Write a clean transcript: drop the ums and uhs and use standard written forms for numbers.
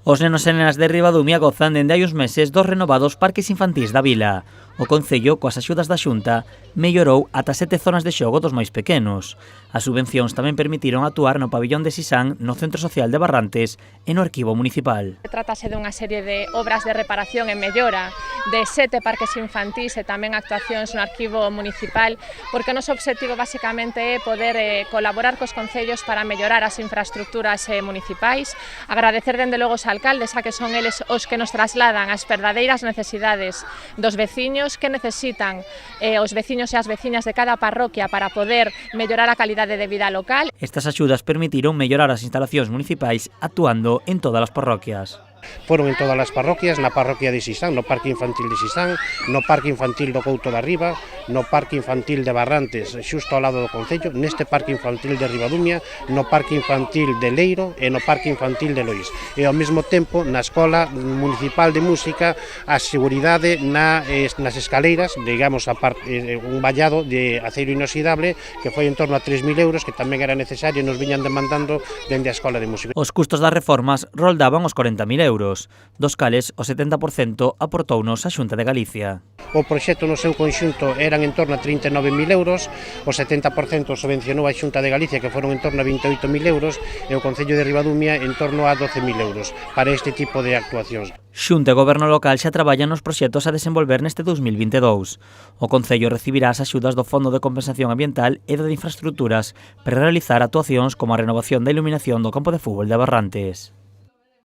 Os nenos e nenas de Ribadumia gozan dende hai uns meses dos renovados parques infantís da vila. O Concello, coas axudas da Xunta, mellorou ata 7 zonas de xogo dos máis pequenos. As subvencións tamén permitiron actuar no pabillón de Sisán, no Centro Social de Barrantes e no Arquivo Municipal. Trátase dunha serie de obras de reparación e mellora de 7 parques infantís e tamén actuacións no Arquivo Municipal, porque o noso obxectivo basicamente é poder colaborar cos concellos para mellorar as infraestructuras municipais, agradecer dende logo os alcaldes, a que son eles os que nos trasladan as verdadeiras necesidades dos veciños que necesitan os veciños e as veciñas de cada parroquia para poder mellorar a calidade de vida local. Estas axudas permitiron mellorar as instalacións municipais actuando en todas as parroquias. Foron en todas as parroquias, na parroquia de Sisán, no Parque Infantil de Sisán, no Parque Infantil do Couto da Riba, no Parque Infantil de Barrantes, xusto ao lado do Concello, neste Parque Infantil de Ribadumia, no Parque Infantil de Leiro e no Parque Infantil de Lois. E ao mesmo tempo, na Escola Municipal de Música, a seguridade nas escaleiras, digamos, un vallado de aceiro inoxidable que foi en torno a 3.000 euros, que tamén era necesario e nos viñan demandando dende a Escola de Música. Os custos das reformas roldaban os 40.000 euros, dos cales o 70% aportounos a Xunta de Galicia. O proxecto no seu conxunto eran en torno a 39.000 euros, o 70% subvencionou a Xunta de Galicia, que foron en torno a 28.000 euros, e o Concello de Ribadumia en torno a 12.000 euros para este tipo de actuacións. Xunta e Goberno local xa traballan nos proxectos a desenvolver neste 2022. O Concello recibirá as axudas do Fondo de Compensación Ambiental e de Infraestructuras para realizar actuacións como a renovación da iluminación do campo de fútbol de Barrantes.